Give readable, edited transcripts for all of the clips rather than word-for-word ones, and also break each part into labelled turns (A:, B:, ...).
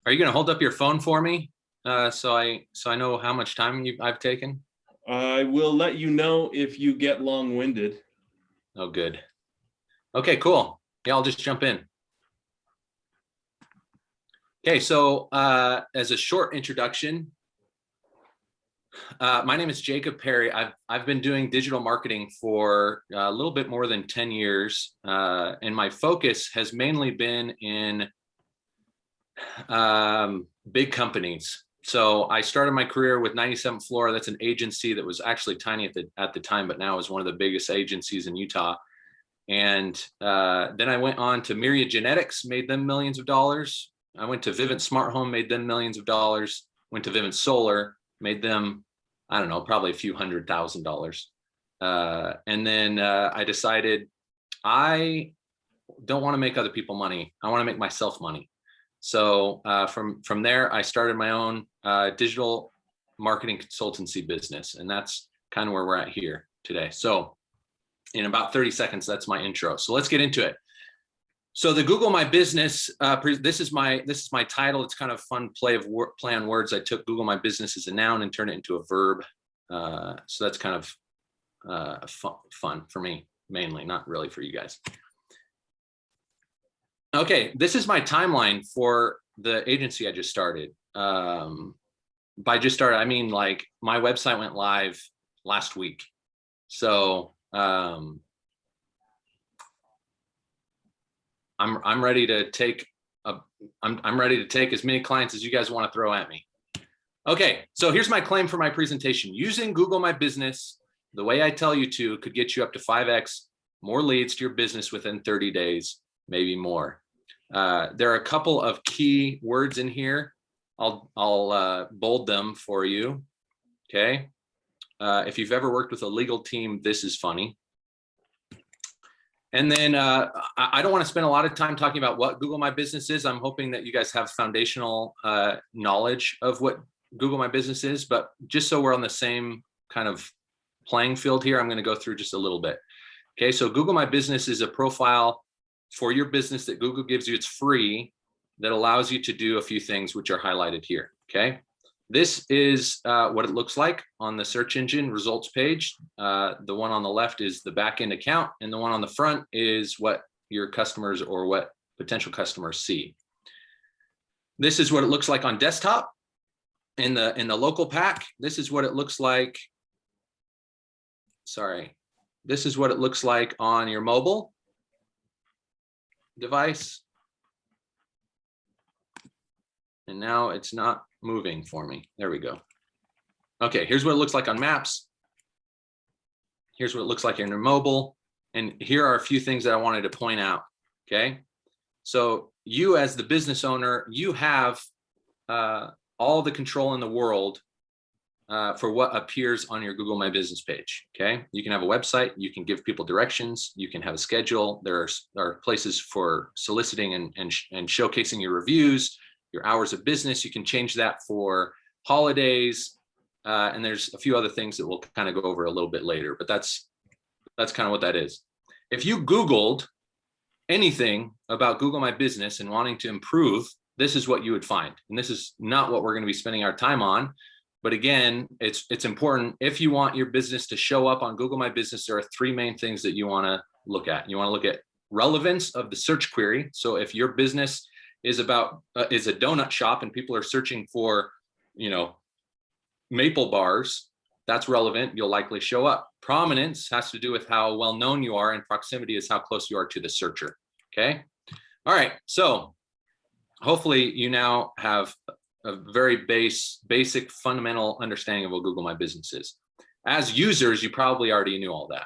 A: Are you going to hold up your phone for me so I know how much time I've taken?
B: I will let you know if you get long-winded.
A: Oh, good. Okay, cool. Yeah, I'll just jump in. Okay, so as a short introduction, my name is Jacob Parry. I've been doing digital marketing for a little bit more than 10 years, and my focus has mainly been in big companies. So I started my career with 97th Floor. That's an agency that was actually tiny at the time, but now is one of the biggest agencies in Utah. And then I went on to Myriad Genetics, made them millions of dollars. I went to Vivint Smart Home, made them millions of dollars. Went to Vivint Solar, made them, I don't know, probably a few $100,000. And then I decided I don't want to make other people money. I want to make myself money. So from there, I started my own digital marketing consultancy business, and that's kind of where we're at here today. So in about 30 seconds, that's my intro. So let's get into it. So the Google My Business, this is my title. It's kind of fun play on words. I took Google My Business as a noun and turned it into a verb. So that's kind of fun for me, mainly, not really for you guys. Okay, this is my timeline for the agency I just started. By just started, I mean like my website went live last week. So I'm ready to take I'm ready to take as many clients as you guys want to throw at me. Okay, so here's my claim for my presentation. Using Google My Business, the way I tell you to, could get you up to 5x more leads to your business within 30 days, maybe more. There are a couple of key words in here. I'll bold them for you. Okay. If you've ever worked with a legal team, this is funny. And then I don't want to spend a lot of time talking about what Google My Business is. I'm hoping that you guys have foundational knowledge of what Google My Business is, but just so we're on the same kind of playing field here, I'm going to go through just a little bit. Okay, so Google My Business is a profile for your business that Google gives you. It's free, that allows you to do a few things which are highlighted here. Okay, this is what it looks like on the search engine results page. The one on the left is the backend account, and the one on the front is what your customers or what potential customers see. This is what it looks like on desktop in the local pack. This is what it looks like. Sorry, this is what it looks like on your mobile device. And now it's not moving for me. There we go. Okay, here's what it looks like on maps. Here's what it looks like in your mobile. And here are a few things that I wanted to point out. Okay, so you as the business owner, you have all the control in the world for what appears on your Google My Business page. Okay, you can have a website, you can give people directions, you can have a schedule. There are places for soliciting and showcasing your reviews, your hours of business. You can change that for holidays, and there's a few other things that we'll kind of go over a little bit later, but that's kind of what that is. If you Googled anything about Google My Business and wanting to improve, this is what you would find. And this is not what we're going to be spending our time on. But again, it's important. If you want your business to show up on Google My Business, there are three main things that you want to look at. You want to look at relevance of the search query. So if your business is a donut shop and people are searching for, maple bars, that's relevant. You'll likely show up. Prominence has to do with how well known you are, and proximity is how close you are to the searcher. Okay. All right. So hopefully you now have a very basic fundamental understanding of what Google My Business is. As users, you probably already knew all that.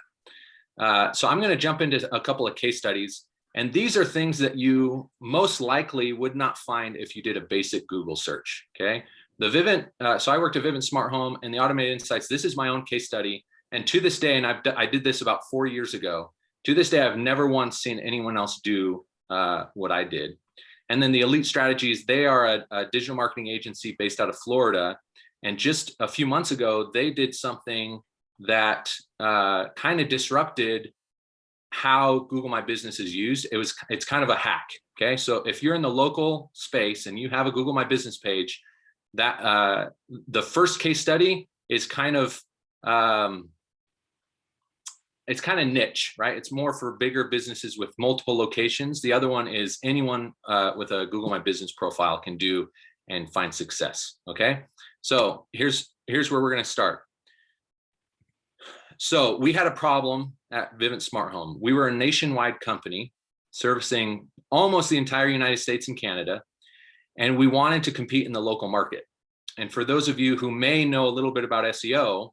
A: So I'm going to jump into a couple of case studies. And these are things that you most likely would not find if you did a basic Google search. Okay. The Vivint, so I worked at Vivint Smart Home and the Automated Insights. This is my own case study. And to this day, and I did this about 4 years ago, to this day, I've never once seen anyone else do what I did. And then the Elite Strategies, they are a digital marketing agency based out of Florida. And just a few months ago, they did something that kind of disrupted how Google My Business is used. It's kind of a hack. Okay, so if you're in the local space and you have a Google My Business page, that the first case study is kind of it's kind of niche, right? It's more for bigger businesses with multiple locations. The other one is anyone with a Google My Business profile can do and find success. Okay, so here's where we're going to start. So we had a problem at Vivint Smart Home. We were a nationwide company servicing almost the entire United States and Canada, and we wanted to compete in the local market. And for those of you who may know a little bit about SEO,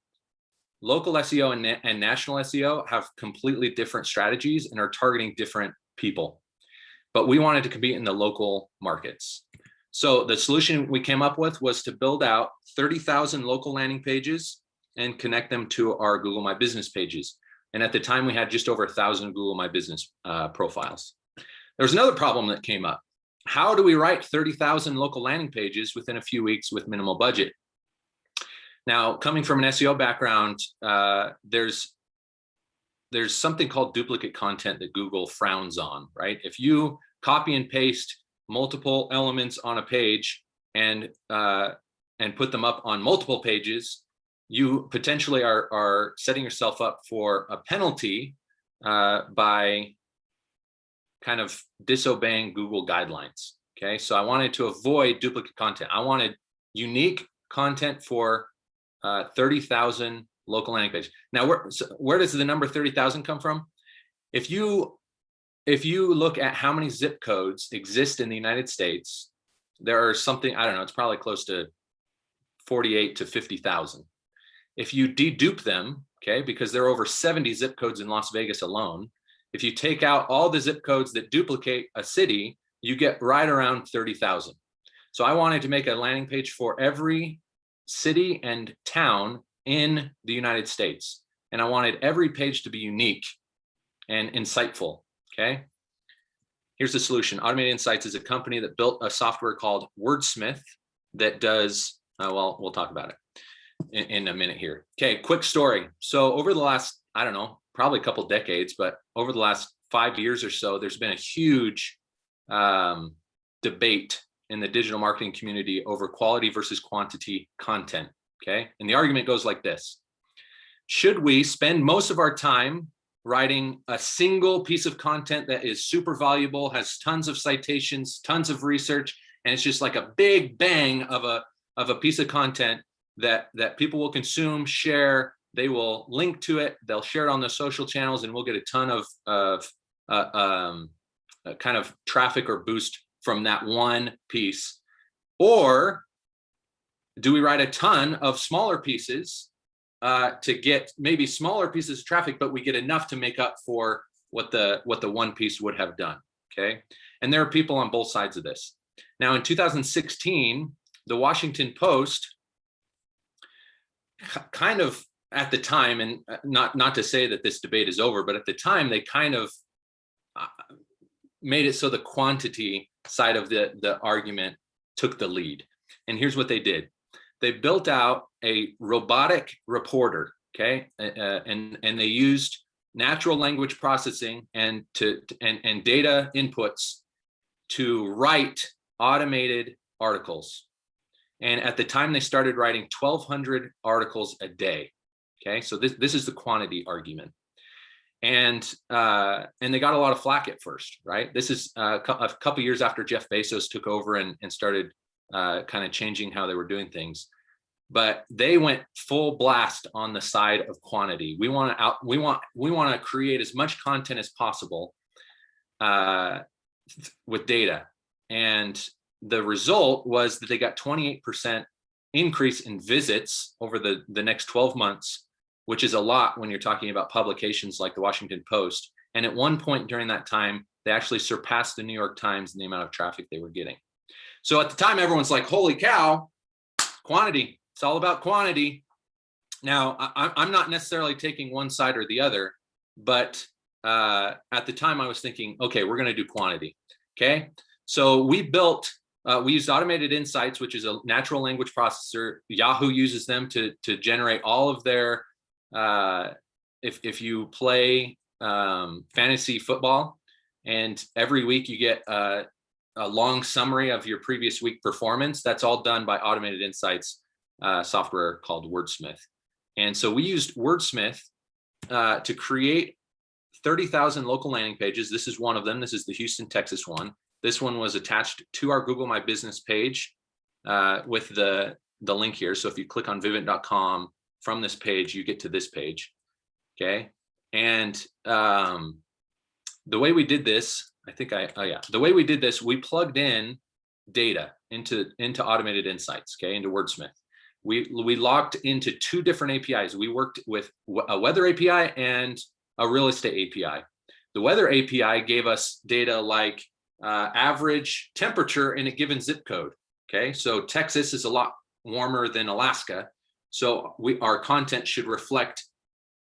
A: local SEO and national SEO have completely different strategies and are targeting different people. But we wanted to compete in the local markets. So the solution we came up with was to build out 30,000 local landing pages and connect them to our Google My Business pages. And at the time, we had just over 1,000 Google My Business profiles. There's another problem that came up. How do we write 30,000 local landing pages within a few weeks with minimal budget? Now, coming from an SEO background, there's something called duplicate content that Google frowns on, right? If you copy and paste multiple elements on a page and put them up on multiple pages, you potentially are setting yourself up for a penalty by kind of disobeying Google guidelines. Okay, so I wanted to avoid duplicate content. I wanted unique content for 30,000 local landing pages. Now, where does the number 30,000 come from? If you look at how many zip codes exist in the United States, there are something, I don't know, it's probably close to 48 to 50,000. If you dedupe them, okay, because there are over 70 zip codes in Las Vegas alone, if you take out all the zip codes that duplicate a city, you get right around 30,000. So I wanted to make a landing page for every city and town in the United States. And I wanted every page to be unique and insightful, okay? Here's the solution. Automated Insights is a company that built a software called Wordsmith that does, well, we'll talk about it in a minute here. Okay, quick story. So over the last, I don't know, probably a couple decades, but over the last 5 years or so, there's been a huge debate in the digital marketing community over quality versus quantity content, okay? And the argument goes like this. Should we spend most of our time writing a single piece of content that is super valuable, has tons of citations, tons of research, and it's just like a big bang of a piece of content that people will consume, share, they will link to it, they'll share it on the social channels, and we'll get a ton of kind of traffic or boost from that one piece? Or do we write a ton of smaller pieces to get maybe smaller pieces of traffic, but we get enough to make up for what the one piece would have done? Okay, and there are people on both sides of this. Now, in 2016, the Washington Post kind of, at the time, and not to say that this debate is over, but at the time they kind of made it so the quantity side of the argument took the lead. And here's what they did. They built out a robotic reporter, okay? And they used natural language processing and data inputs to write automated articles. And at the time, they started writing 1,200 articles a day. Okay, so this is the quantity argument. And they got a lot of flack at first, right? This is a couple years after Jeff Bezos took over and started kind of changing how they were doing things. But they went full blast on the side of quantity. We want to create as much content as possible with data. And the result was that they got 28% increase in visits over the next 12 months, which is a lot when you're talking about publications like the Washington Post. And at one point during that time, they actually surpassed the New York Times in the amount of traffic they were getting. So at the time, everyone's like, holy cow, quantity. It's all about quantity. Now, I'm not necessarily taking one side or the other, but at the time I was thinking, okay, we're going to do quantity. Okay, so we used Automated Insights, which is a natural language processor. Yahoo uses them to generate all of their, if you play fantasy football, and every week you get a long summary of your previous week performance. That's all done by Automated Insights software called Wordsmith. And so we used Wordsmith to create 30,000 local landing pages. This is one of them. This is the Houston, Texas one. This one was attached to our Google My Business page with the link here. So if you click on vivint.com from this page, you get to this page. Okay. And the way we did this, the way we did this, we plugged in data into Automated Insights, okay, into Wordsmith. We logged into two different APIs. We worked with a weather API and a real estate API. The weather API gave us data like average temperature in a given zip code. Okay, so Texas is a lot warmer than Alaska. So our content should reflect,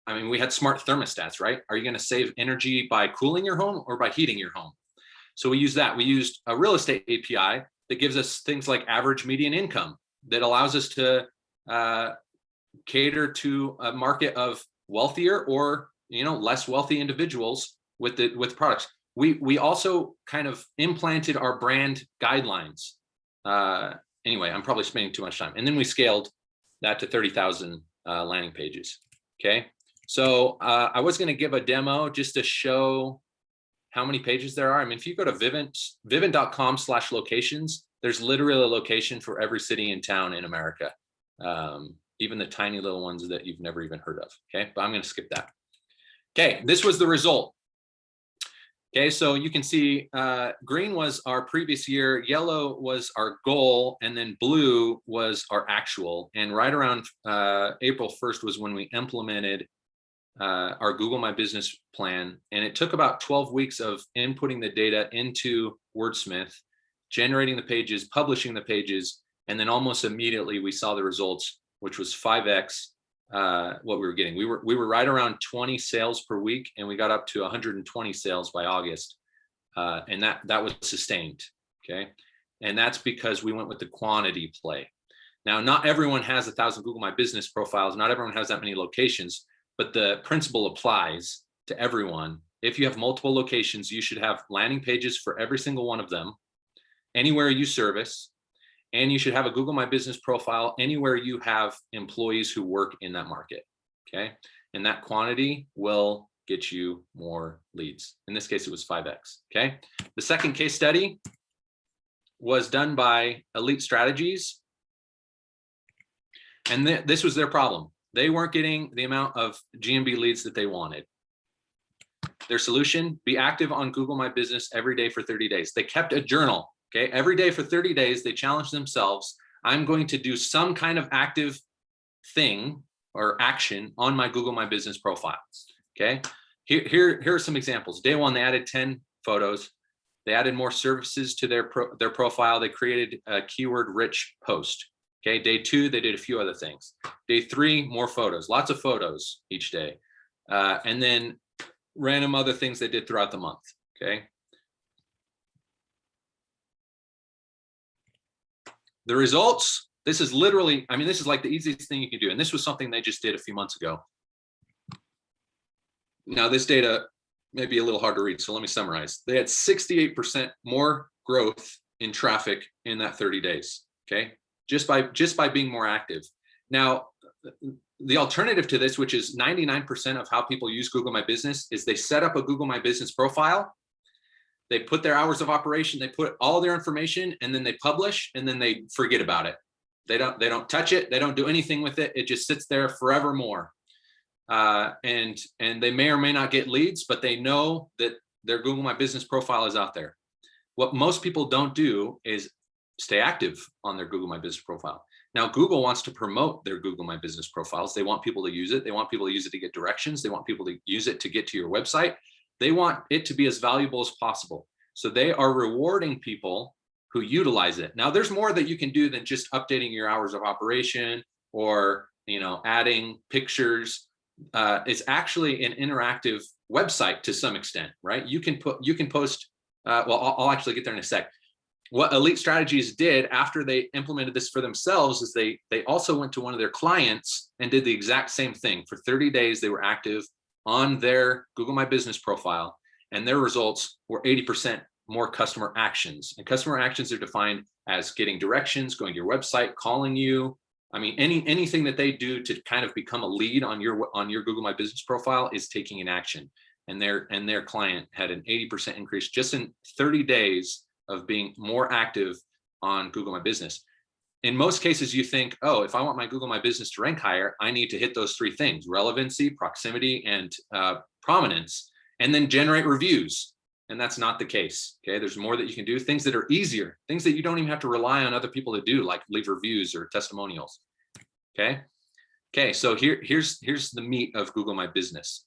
A: I mean, we had smart thermostats, right? Are you going to save energy by cooling your home or by heating your home? So we use that. We used a real estate API that gives us things like average median income that allows us to cater to a market of wealthier or less wealthy individuals with products. We also kind of implanted our brand guidelines. Anyway, I'm probably spending too much time. And then we scaled that to 30,000 landing pages. Okay. So I was going to give a demo just to show how many pages there are. I mean, if you go to vivint.com/locations, there's literally a location for every city and town in America, even the tiny little ones that you've never even heard of. Okay, but I'm going to skip that. Okay, this was the result. Okay, so you can see green was our previous year, yellow was our goal, and then blue was our actual. And right around April 1st was when we implemented our Google My Business plan. And it took about 12 weeks of inputting the data into Wordsmith, generating the pages, publishing the pages, and then almost immediately we saw the results, which was 5x what we were getting. We were right around 20 sales per week, and we got up to 120 sales by August, and that was sustained. Okay, and that's because we went with the quantity play. Now, not everyone has 1,000 Google My Business profiles. Not everyone has that many locations, but the principle applies to everyone. If you have multiple locations, you should have landing pages for every single one of them, anywhere you service, and you should have a Google My Business profile anywhere you have employees who work in that market, okay? And that quantity will get you more leads. In this case, it was 5x, okay? The second case study was done by Elite Strategies, and this was their problem. They weren't getting the amount of GMB leads that they wanted. Their solution, be active on Google My Business every day for 30 days. They kept a journal. Okay, every day for 30 days, they challenged themselves. I'm going to do some kind of active thing or action on my Google My Business profile. Okay, here are some examples. Day one, they added 10 photos. They added more services to their profile. They created a keyword-rich post. Okay, day two, they did a few other things. Day three, more photos, lots of photos each day. And then random other things they did throughout the month. Okay. The results, this is literally, I mean, this is like the easiest thing you can do. And this was something they just did a few months ago. Now, this data may be a little hard to read, so let me summarize. They had 68% more growth in traffic in that 30 days, okay? Just by being more active. Now, the alternative to this, which is 99% of how people use Google My Business, is they set up a Google My Business profile. They put their hours of operation, they put all their information, and then they publish, and then they forget about it. They don't touch it. They don't do anything with it. It just sits there forevermore. And they may or may not get leads, but they know that their Google My Business profile is out there. What most people don't do is stay active on their Google My Business profile. Now, Google wants to promote their Google My Business profiles. They want people to use it. They want people to use it to get directions. They want people to use it to get to your website. They want it to be as valuable as possible. So they are rewarding people who utilize it. Now, there's more that you can do than just updating your hours of operation or, adding pictures. It's actually an interactive website to some extent, right? You can post, well, I'll actually get there in a sec. What Elite Strategies did after they implemented this for themselves is they also went to one of their clients and did the exact same thing. For 30 days, they were active on their Google My Business profile, and their results were 80% more customer actions. And customer actions are defined as getting directions, going to your website, calling you. I mean, anything that they do to kind of become a lead on your Google My Business profile is taking an action. And their client had an 80% increase just in 30 days of being more active on Google My Business. In most cases, you think, oh, if I want my Google My Business to rank higher, I need to hit those three things: relevancy, proximity, and prominence, and then generate reviews. And that's not the case. Okay, there's more that you can do, things that are easier, things that you don't even have to rely on other people to do, like leave reviews or testimonials. Okay, so here's the meat of Google My Business.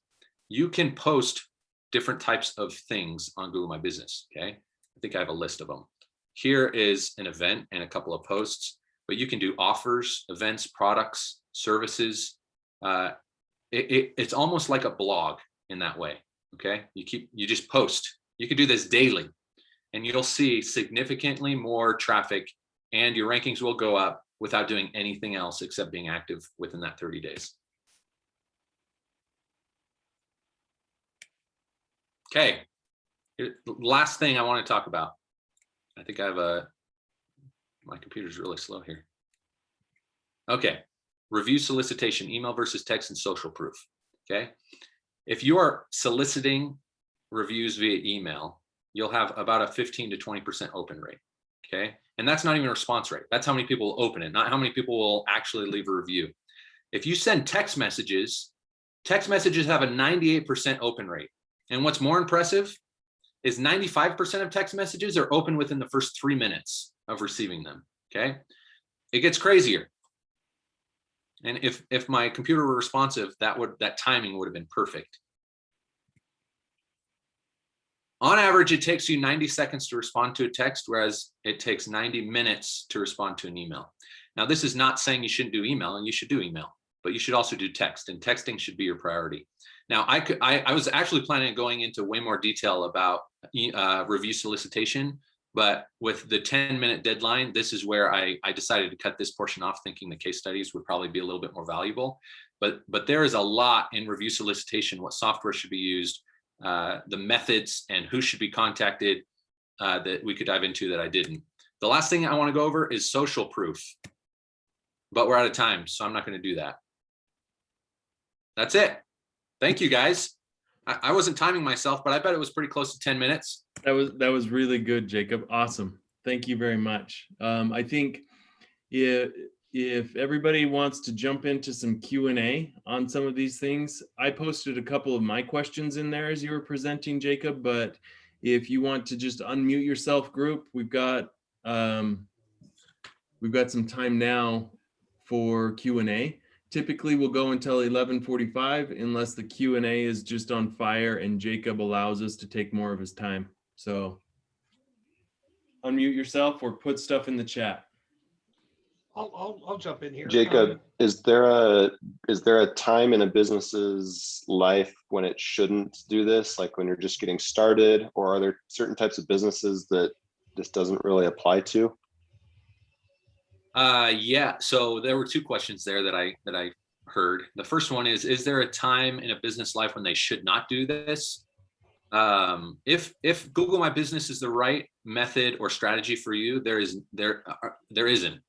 A: You can post different types of things on Google My Business. Okay, I think I have a list of them. Here is an event and a couple of posts, but you can do offers, events, products, services. It's almost like a blog in that way. Okay, you just post. You can do this daily, and you'll see significantly more traffic, and your rankings will go up without doing anything else except being active within that 30 days. Okay, last thing I want to talk about. I think I have my computer's really slow here. Okay, review solicitation, email versus text and social proof. Okay, if you are soliciting reviews via email, you'll have about a 15 to 20% open rate. Okay, and that's not even a response rate. That's how many people will open it, not how many people will actually leave a review. If you send text messages have a 98% open rate. And what's more impressive is 95% of text messages are open within the first 3 minutes of receiving them. Okay, it gets crazier. And if my computer were responsive, that timing would have been perfect. On average, it takes you 90 seconds to respond to a text, whereas it takes 90 minutes to respond to an email. Now, this is not saying you shouldn't do email, and you should do email, but you should also do text, and texting should be your priority. Now, I was actually planning on going into way more detail about review solicitation, but with the 10-minute deadline, this is where I decided to cut this portion off, thinking the case studies would probably be a little bit more valuable. But there is a lot in review solicitation, what software should be used, the methods, and who should be contacted that we could dive into that I didn't. The last thing I want to go over is social proof, but we're out of time, so I'm not going to do that. That's it. Thank you, guys. I wasn't timing myself, but I bet it was pretty close to 10 minutes.
B: That was really good, Jacob. Awesome. Thank you very much. I think if everybody wants to jump into some Q&A on some of these things, I posted a couple of my questions in there as you were presenting, Jacob, but if you want to just unmute yourself, group, we've got some time now for Q&A. Typically, we'll go until 11:45 unless the Q&A is just on fire and Jacob allows us to take more of his time. So unmute yourself or put stuff in the chat.
C: I'll jump in here.
D: Jacob, is there a time in a business's life when it shouldn't do this, like when you're just getting started, or are there certain types of businesses that this doesn't really apply to?
A: Yeah, so there were two questions there that I heard. The first one is there a time in a business life when they should not do this? If Google My Business is the right method or strategy for you, there isn't.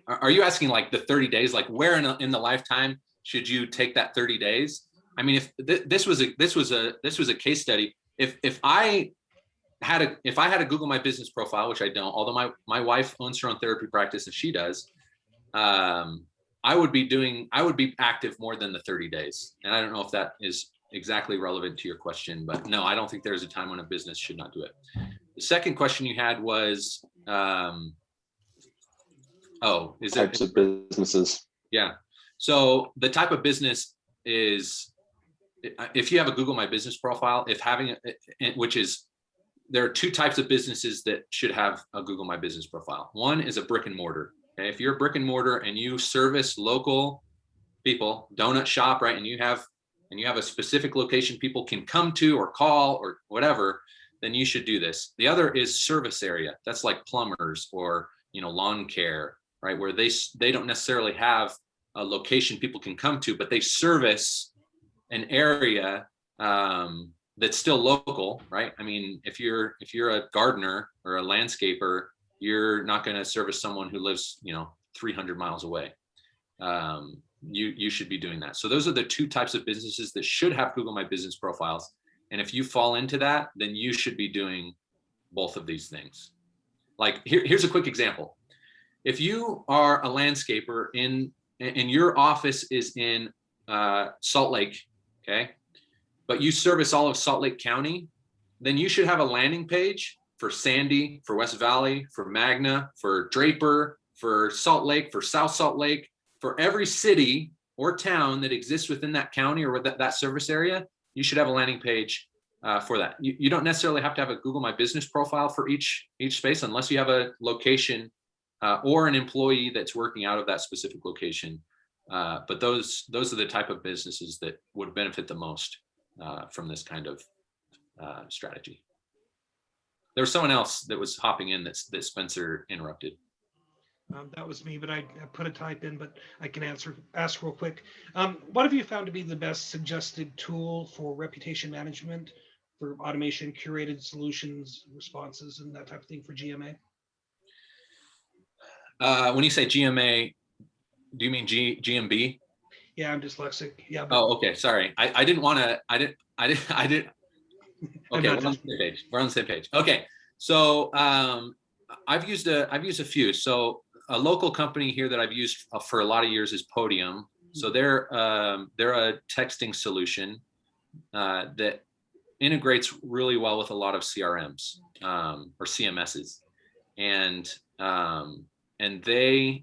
A: Are you asking like the 30 days, like where in the lifetime should you take that 30 days? I mean, if this was a case study, if I had a Google My Business profile, which I don't, although my wife owns her own therapy practice and she does, I would be active more than the 30 days. And I don't know if that is exactly relevant to your question, but no, I don't think there's a time when a business should not do it. The second question you had was, is there
D: Types of businesses?
A: Yeah. So the type of business is, if you have a Google My Business profile, there are two types of businesses that should have a Google My Business profile. One is a brick and mortar. Okay? If you're a brick and mortar and you service local people, donut shop, right? And you have a specific location people can come to or call or whatever, then you should do this. The other is service area. That's like plumbers or, lawn care, right? Where they don't necessarily have a location people can come to, but they service an area that's still local, right? I mean, if you're a gardener or a landscaper, you're not going to service someone who lives, 300 miles away. You should be doing that. So those are the two types of businesses that should have Google My Business profiles. And if you fall into that, then you should be doing both of these things. Like here's a quick example. If you are a landscaper and your office is in Salt Lake, okay, but you service all of Salt Lake County, then you should have a landing page for Sandy, for West Valley, for Magna, for Draper, for Salt Lake, for South Salt Lake, for every city or town that exists within that county or that service area. You should have a landing page for that. You don't necessarily have to have a Google My Business profile for each space unless you have a location or an employee that's working out of that specific location. But those are the type of businesses that would benefit the most from this kind of strategy. There was someone else that was hopping in that Spencer interrupted.
C: That was me, but I put a type in, but I can ask real quick. What have you found to be the best suggested tool for reputation management, for automation, curated solutions, responses, and that type of thing for GMA?
A: When you say GMA, do you mean GMB?
C: Yeah, I'm dyslexic. Yeah.
A: Oh, okay. Sorry. I didn't want to, I didn't. Okay, we're on the same page. We're on the same page. Okay. So I've used a few. So a local company here that I've used for a lot of years is Podium. So they're a texting solution that integrates really well with a lot of CRMs or CMSs, and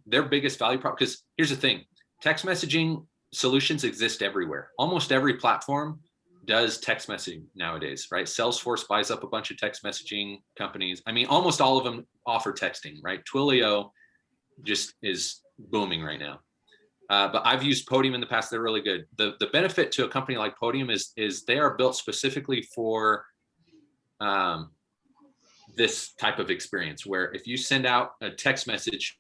A: their biggest value prop, because here's the thing, text messaging solutions exist everywhere. Almost every platform does text messaging nowadays, right? Salesforce buys up a bunch of text messaging companies. I mean, almost all of them offer texting, right? Twilio just is booming right now. But I've used Podium in the past. They're really good. The benefit to a company like Podium is they are built specifically for this type of experience, where if you send out a text message,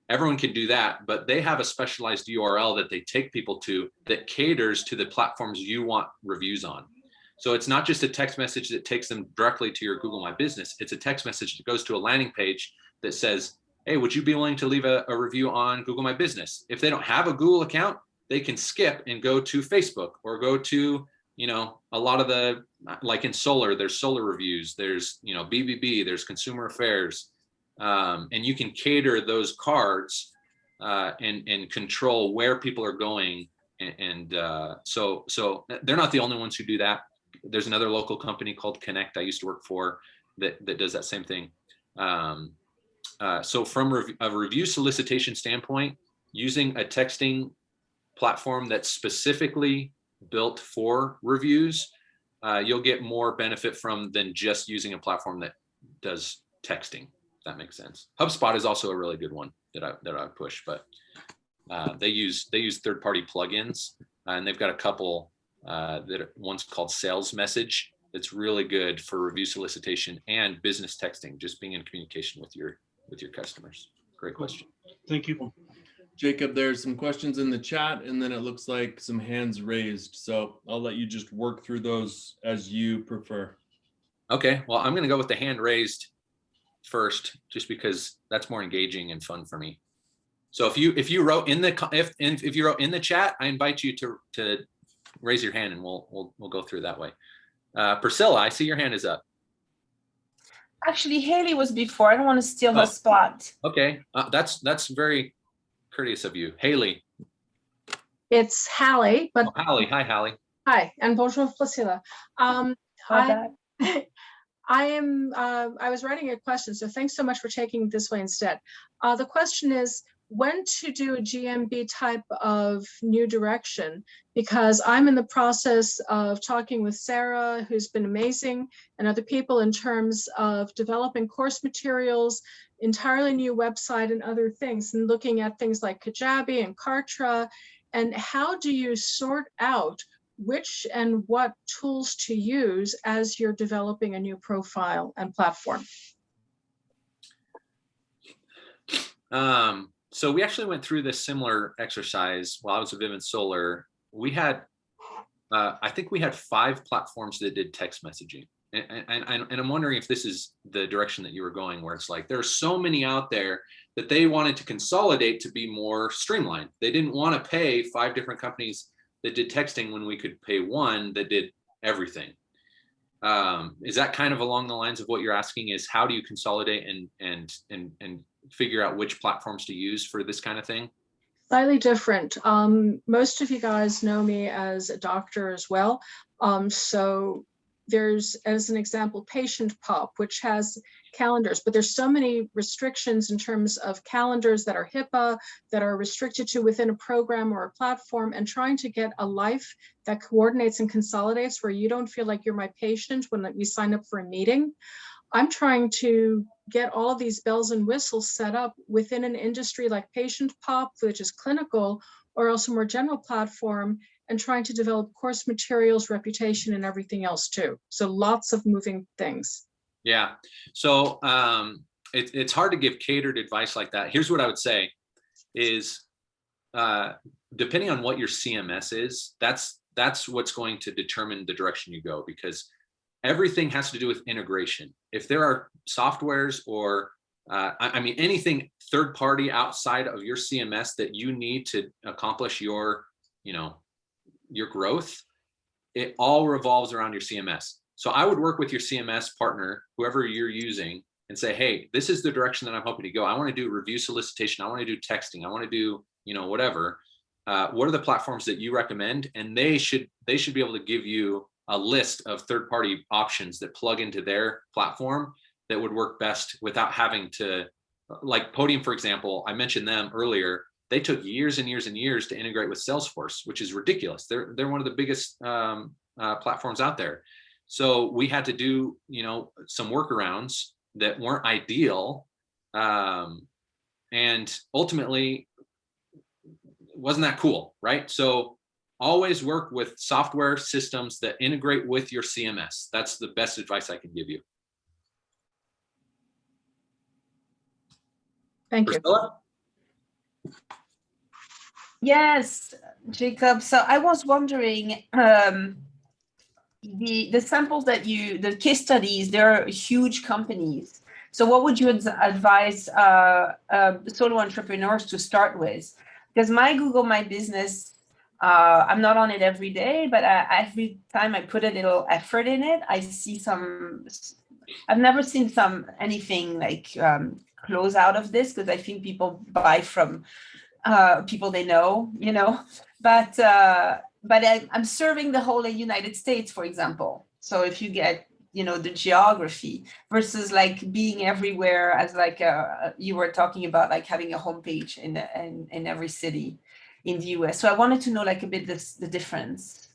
A: everyone can do that, but they have a specialized URL that they take people to that caters to the platforms you want reviews on. So it's not just a text message that takes them directly to your Google My Business. It's a text message that goes to a landing page that says, hey, would you be willing to leave a review on Google My Business? If they don't have a Google account, they can skip and go to Facebook or go to, a lot of the, like in solar, there's solar reviews, there's, BBB, there's consumer affairs. And you can cater those cards and control where people are going. And so they're not the only ones who do that. There's another local company called Connect I used to work for that does that same thing. So from a review solicitation standpoint, using a texting platform that's specifically built for reviews, you'll get more benefit from than just using a platform that does texting. If that makes sense. HubSpot is also a really good one that I push, but they use third-party plugins, and they've got a couple that one's called Sales Message. That's really good for review solicitation and business texting, just being in communication with your customers. Great question.
C: Thank you.
B: Jacob, there's some questions in the chat, and then it looks like some hands raised. So I'll let you just work through those as you prefer.
A: Okay, well, I'm going to go with the hand raised first, just because that's more engaging and fun for me. So if you wrote in the chat, I invite you to raise your hand, and we'll go through that way. Priscilla, I see your hand is up.
E: Actually, Haley was before. I don't want to steal her spot.
A: Okay, that's very courteous of you. Haley.
F: It's Hallie, but
A: Hallie. Hi, Hallie.
F: Hi, and bonjour, Priscilla. I was writing a question, so thanks so much for taking it this way instead. The question is when to do a GMB type of new direction, because I'm in the process of talking with Sarah, who's been amazing, and other people in terms of developing course materials, entirely new website and other things, and looking at things like Kajabi and Kartra. And how do you sort out which and what tools to use as you're developing a new profile and platform?
A: So we actually went through this similar exercise while I was at Vivint Solar. We had I think we had 5 platforms that did text messaging. And I'm wondering if this is the direction that you were going, where it's like there are so many out there that they wanted to consolidate to be more streamlined. They didn't want to pay 5 different companies that did texting when we could pay one that did everything. Is that kind of along the lines of what you're asking, is how do you consolidate and figure out which platforms to use for this kind of thing?
F: Slightly different. Most of you guys know me as a doctor as well. So there's, as an example, Patient Pop, which has calendars, but there's so many restrictions in terms of calendars that are HIPAA, that are restricted to within a program or a platform, and trying to get a life that coordinates and consolidates where you don't feel like you're my patient when we sign up for a meeting. I'm trying to get all of these bells and whistles set up within an industry like Patient Pop, which is clinical, or also more general platform, and trying to develop course materials, reputation, and everything else too. So lots of moving things.
A: Yeah. So it's hard to give catered advice like that. Here's what I would say is, depending on what your CMS is, that's what's going to determine the direction you go, because everything has to do with integration. If there are softwares or I mean, anything third party outside of your CMS that you need to accomplish your, your growth, it all revolves around your CMS. So I would work with your CMS partner, whoever you're using, and say, hey, this is the direction that I'm hoping to go. I want to do review solicitation. I want to do texting. I want to do, whatever. What are the platforms that you recommend? And they should be able to give you a list of third-party options that plug into their platform that would work best without having to, like Podium, for example, I mentioned them earlier. They took years and years and years to integrate with Salesforce, which is ridiculous. They're one of the biggest platforms out there. So we had to do, some workarounds that weren't ideal. And ultimately, wasn't that cool, right? So always work with software systems that integrate with your CMS. That's the best advice I can give you.
F: Thank you.
A: Priscilla?
E: Yes, Jacob. So I was wondering, the samples that the case studies, they're huge companies. So what would you advise solo entrepreneurs to start with? Because my Google My Business, I'm not on it every day, but every time I put a little effort in it, I see I've never seen anything like close out of this, because I think people buy from people they know, but I'm serving the whole United States, for example. So if you get, the geography versus like being everywhere, as like you were talking about, like having a homepage in every city in the US. So I wanted to know like a bit the difference.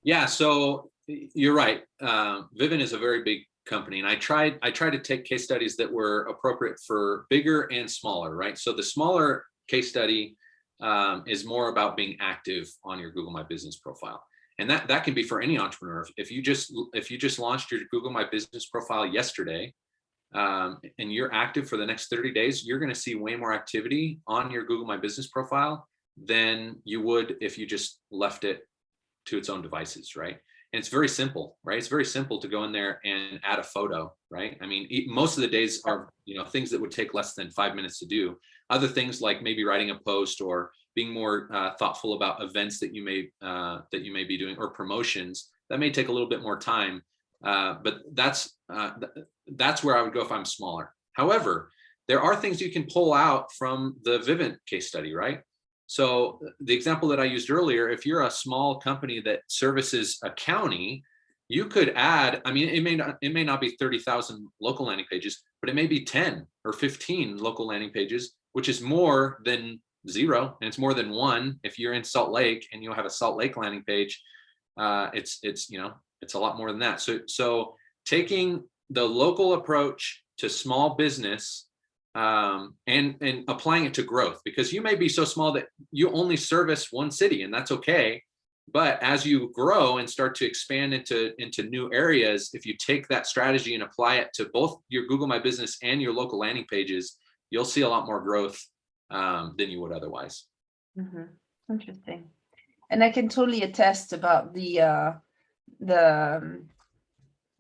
A: Yeah, so you're right. Vivint is a very big company, and I tried to take case studies that were appropriate for bigger and smaller, right? So the smaller case study is more about being active on your Google My Business profile. And that can be for any entrepreneur. If you just launched your Google My Business profile yesterday, and you're active for the next 30 days, you're going to see way more activity on your Google My Business profile than you would if you just left it to its own devices, right? And it's very simple, right? It's very simple to go in there and add a photo, right? I mean, most of the days are, things that would take less than 5 minutes to do. Other things like maybe writing a post or being more thoughtful about events that you may be doing, or promotions that may take a little bit more time. But that's where I would go if I'm smaller. However, there are things you can pull out from the Vivint case study, right? So the example that I used earlier, if you're a small company that services a county, you could add, I mean, it may not be 30,000 local landing pages, but it may be 10 or 15 local landing pages, which is more than 0, and it's more than 1. If you're in Salt Lake and you have a Salt Lake landing page, it's a lot more than that. So taking the local approach to small business and applying it to growth, because you may be so small that you only service one city, and that's okay. But as you grow and start to expand into new areas, if you take that strategy and apply it to both your Google My Business and your local landing pages, you'll see a lot more growth than you would otherwise.
E: Mm-hmm. Interesting. And I can totally attest about the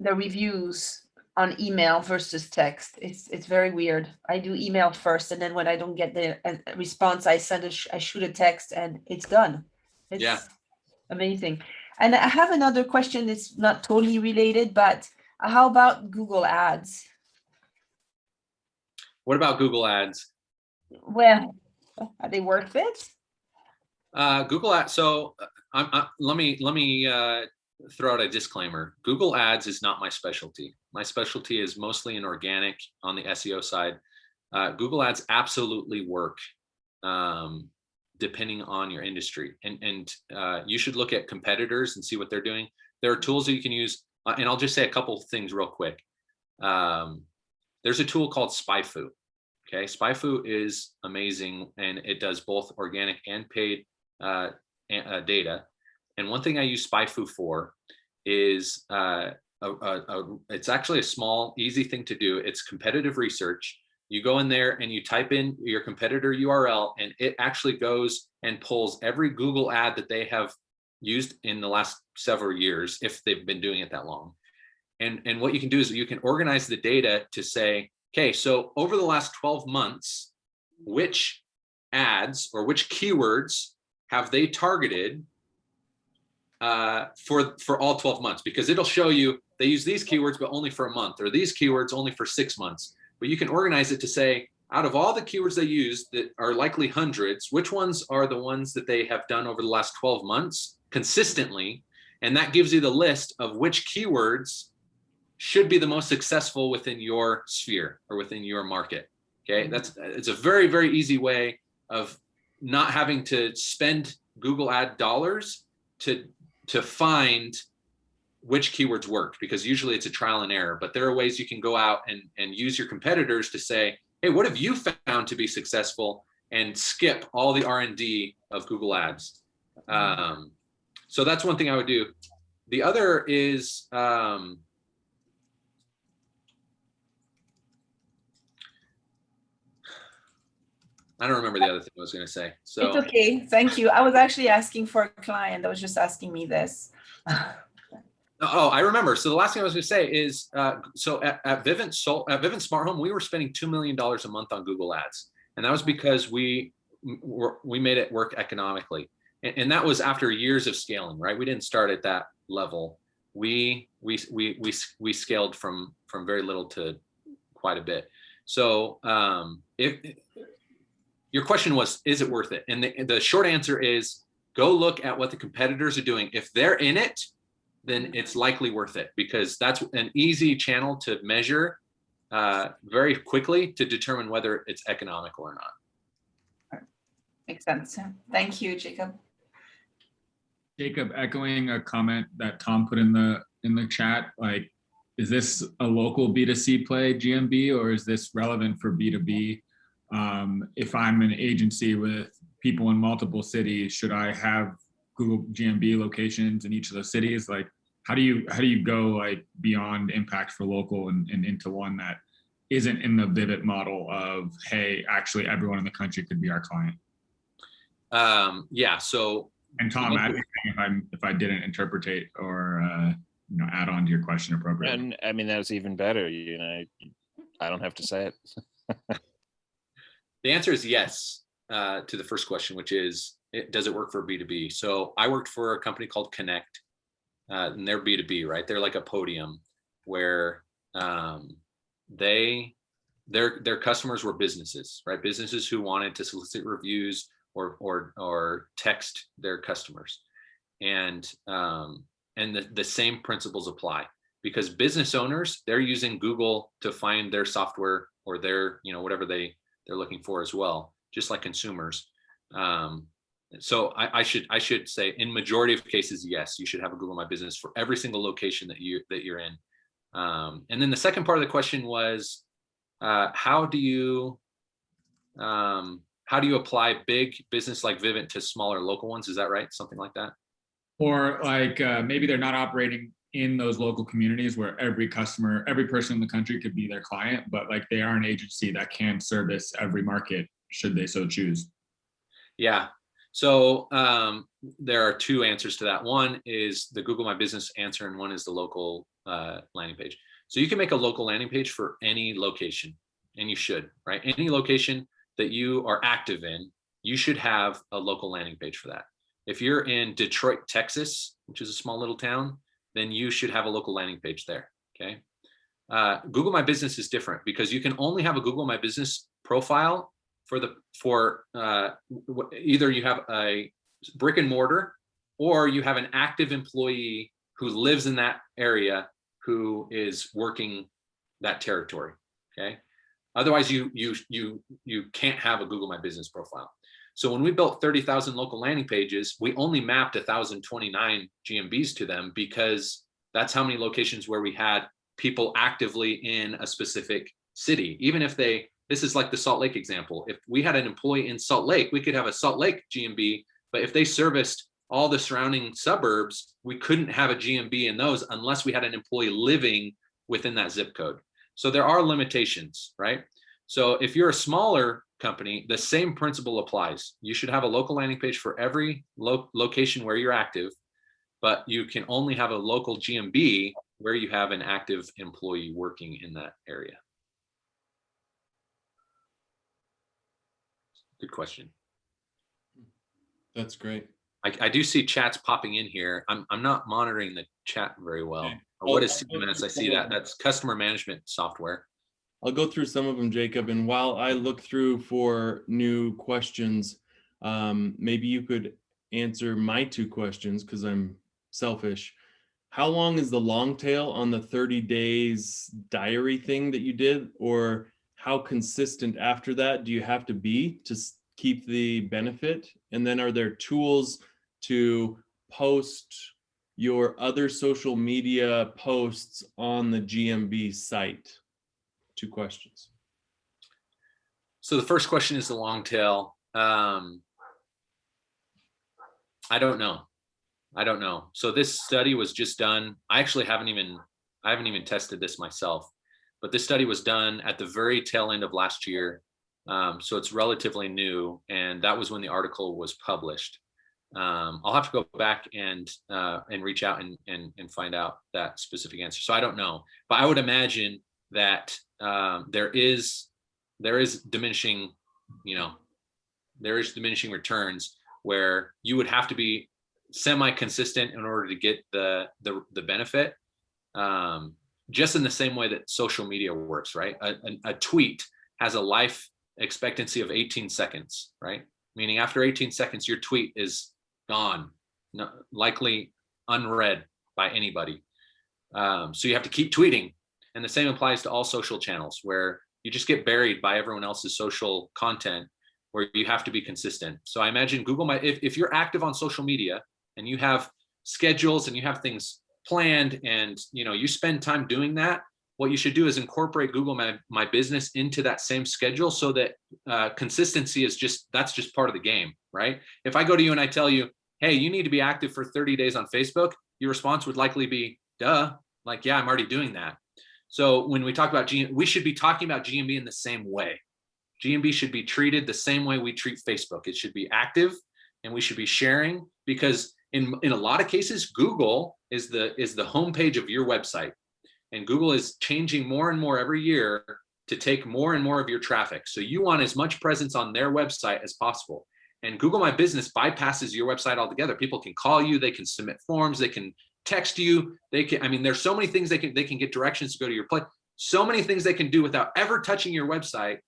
E: reviews on email versus text. It's very weird. I do email first, and then when I don't get the response, I shoot a text, and it's done. It's
A: Yeah.
E: amazing. And I have another question. It's not totally related, but how about Google Ads?
A: What about Google Ads?
E: Well, are they worth it?
A: Google Ads. So let me throw out a disclaimer. Google Ads is not my specialty. My specialty is mostly in organic on the SEO side. Google Ads absolutely work depending on your industry, and you should look at competitors and see what they're doing. There are tools that you can use, and I'll just say a couple things real quick. There's a tool called SpyFu. Okay, SpyFu is amazing, and it does both organic and paid data. And one thing I use SpyFu for is it's actually a small, easy thing to do. It's competitive research. You go in there and you type in your competitor URL, and it actually goes and pulls every Google ad that they have used in the last several years, if they've been doing it that long. And what you can do is you can organize the data to say, okay, so over the last 12 months, which ads or which keywords have they targeted for all 12 months? Because it'll show you they use these keywords, but only for a month, or these keywords only for 6 months. But you can organize it to say, out of all the keywords they use that are likely hundreds, which ones are the ones that they have done over the last 12 months consistently? And that gives you the list of which keywords should be the most successful within your sphere or within your market. Okay, it's a very, very easy way of not having to spend Google ad dollars to find which keywords work, because usually it's a trial and error. But there are ways you can go out and use your competitors to say, hey, what have you found to be successful, and skip all the R&D of Google Ads. So that's one thing I would do. The other is I don't remember the other thing I was going to say. So
E: It's okay. Thank you. I was actually asking for a client that was just asking me this.
A: Oh, I remember. So the last thing I was going to say is, so at Vivint Smart Home, we were spending $2 million a month on Google Ads, and that was because we made it work economically, and that was after years of scaling. Right, we didn't start at that level. We scaled from very little to quite a bit. So if your question was, is it worth it? And the short answer is, go look at what the competitors are doing. If they're in it, then it's likely worth it, because that's an easy channel to measure very quickly to determine whether it's economical or not.
E: Makes sense. Thank you, Jacob.
G: Jacob, echoing a comment that Tom put in the chat, like, is this a local B2C play, GMB, or is this relevant for B2B? If I'm an agency with people in multiple cities, should I have Google GMB locations in each of those cities? Like, how do you go like beyond impact for local and into one that isn't in the Vivint model of, hey, actually everyone in the country could be our client?
A: Yeah. So,
G: and Tom, if I didn't interpretate or add on to your question appropriately.
H: And I mean, that was even better. I don't have to say it.
A: The answer is yes to the first question, which is, does it work for B2B? So I worked for a company called Connect, and they're B2B, right? They're like a Podium where their customers were businesses, right? Businesses who wanted to solicit reviews or text their customers, and the same principles apply, because business owners, they're using Google to find their software or their whatever they're looking for as well, just like consumers. So I should say, in majority of cases, yes, you should have a Google My Business for every single location that you're in. And then the second part of the question was, how do you apply big business like Vivint to smaller local ones? Is that right? Something like that?
G: Or like maybe they're not operating in those local communities where every person in the country could be their client, but like they are an agency that can service every market should they so choose.
A: Yeah. So there are two answers to that. One is the Google My Business answer, and one is the local landing page. So you can make a local landing page for any location, and you should, right? Any location that you are active in, you should have a local landing page for that. If you're in Detroit, Texas, which is a small little town, then you should have a local landing page there, okay? Google My Business is different because you can only have a Google My Business profile for either you have a brick and mortar or you have an active employee who lives in that area who is working that territory, okay? Otherwise, you can't have a Google My Business profile. So when we built 30,000 local landing pages, we only mapped 1,029 GMBs to them because that's how many locations where we had people actively in a specific city. Even if this is like the Salt Lake example. If we had an employee in Salt Lake, we could have a Salt Lake GMB, but if they serviced all the surrounding suburbs, we couldn't have a GMB in those unless we had an employee living within that zip code. So there are limitations, right? So if you're a smaller company, the same principle applies. You should have a local landing page for every location where you're active, but you can only have a local GMB where you have an active employee working in that area. Good question.
B: That's great.
A: I do see chats popping in here. I'm not monitoring the chat very well.
B: Okay.
A: What is CMS? I see that. That's customer management software.
B: I'll go through some of them, Jacob. And while I look through for new questions, maybe you could answer my two questions because I'm selfish. How long is the long tail on the 30 days diary thing that you did? Or how consistent after that do you have to be to keep the benefit? And then are there tools to post your other social media posts on the GMB site? Two questions.
A: So the first question is the long tail. I don't know. So this study was just done. I actually haven't even tested this myself, but this study was done at the very tail end of last year. So it's relatively new, and that was when the article was published. I'll have to go back and reach out and find out that specific answer. So I don't know, but I would imagine that there is diminishing, there is diminishing returns where you would have to be semi-consistent in order to get the benefit. Just in the same way that social media works, right? A tweet has a life expectancy of 18 seconds, right? Meaning after 18 seconds, your tweet is gone, likely unread by anybody. So you have to keep tweeting. And the same applies to all social channels where you just get buried by everyone else's social content where you have to be consistent. So I imagine Google if you're active on social media and you have schedules and you have things planned and you spend time doing that, what you should do is incorporate Google My Business into that same schedule so that consistency that's just part of the game, right? If I go to you and I tell you, hey, you need to be active for 30 days on Facebook, your response would likely be, duh, like, yeah, I'm already doing that. So when we talk about GMB, we should be talking about GMB in the same way. GMB should be treated the same way we treat Facebook. It should be active and we should be sharing because in a lot of cases, Google is the homepage of your website. And Google is changing more and more every year to take more and more of your traffic. So you want as much presence on their website as possible. And Google My Business bypasses your website altogether. People can call you, they can submit forms, they can text you, there's so many things they can get directions to go to your place. So many things they can do without ever touching your website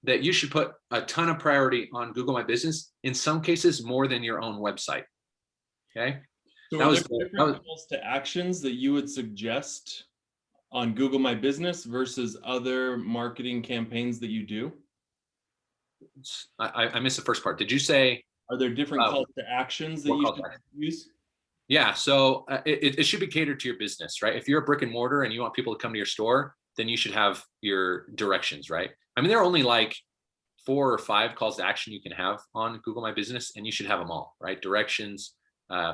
A: that you should put a ton of priority on Google My Business, in some cases more than your own website. Okay.
B: So are there different calls to actions that you would suggest on Google My Business versus other marketing campaigns that you do?
A: I missed the first part. Did you say?
B: Are there different calls to actions that you should use?
A: Yeah, so it should be catered to your business, right? If you're a brick and mortar and you want people to come to your store, then you should have your directions, right? I mean, there are only like 4 or 5 calls to action you can have on Google My Business, and you should have them all, right? Directions,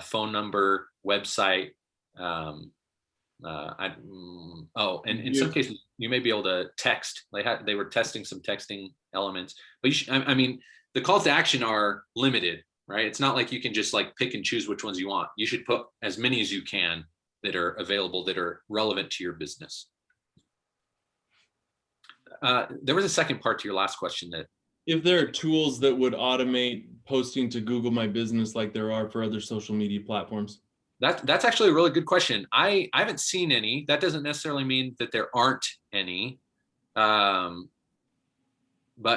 A: phone number, website. And in some cases, you may be able to text. They were testing some texting elements, but the calls to action are limited, right? It's not like you can just like pick and choose which ones you want. You should put as many as you can that are available, that are relevant to your business. There was a second part to your last question that,
B: if there are tools that would automate posting to Google My Business like there are for other social media platforms.
A: that's actually a really good question. I haven't seen any. That doesn't necessarily mean that there aren't any. But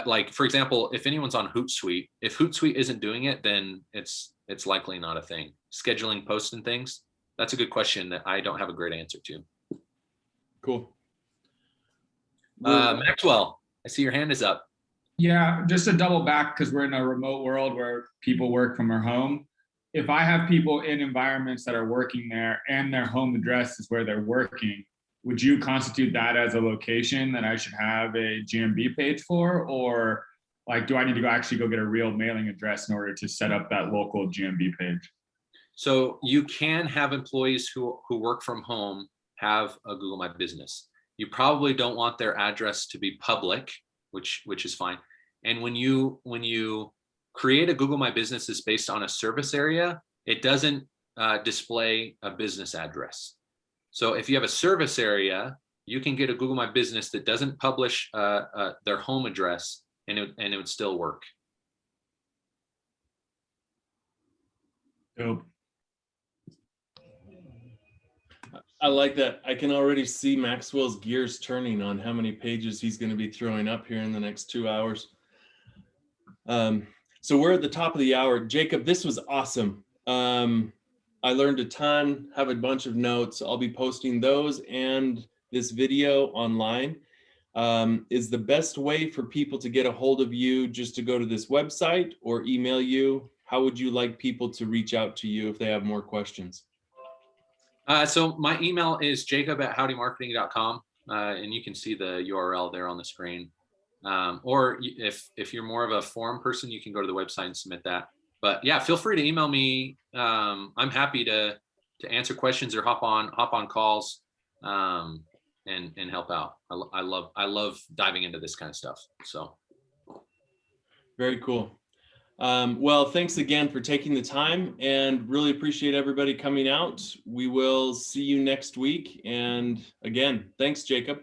A: like, for example, if anyone's on Hootsuite, if Hootsuite isn't doing it, then it's likely not a thing. Scheduling posts and things. That's a good question that I don't have a great answer to.
B: Cool.
A: Maxwell, I see your hand is up.
G: Yeah, just to double back, because we're in a remote world where people work from their home. If I have people in environments that are working there and their home address is where they're working, would you constitute that as a location that I should have a GMB page for? Or like, do I need to actually go get a real mailing address in order to set up that local GMB page?
A: So you can have employees who work from home have a Google My Business. You probably don't want their address to be public, which is fine. And when you create a Google My Business that's based on a service area, it doesn't display a business address. So if you have a service area, you can get a Google My Business that doesn't publish their home address, and it would still work.
G: Dope.
B: I like that. I can already see Maxwell's gears turning on how many pages he's going to be throwing up here in the next 2 hours. So we're at the top of the hour. Jacob, this was awesome. I learned a ton, have a bunch of notes. I'll be posting those and this video online. Is the best way for people to get a hold of you just to go to this website or email you? How would you like people to reach out to you if they have more questions?
A: So my email is jacob@howdymarketing.com, and you can see the URL there on the screen. Or if you're more of a forum person, you can go to the website and submit that. But yeah, feel free to email me. I'm happy to answer questions or hop on calls and help out. I love diving into this kind of stuff. So
B: very cool. Well, thanks again for taking the time and really appreciate everybody coming out. We will see you next week. And again, thanks, Jacob.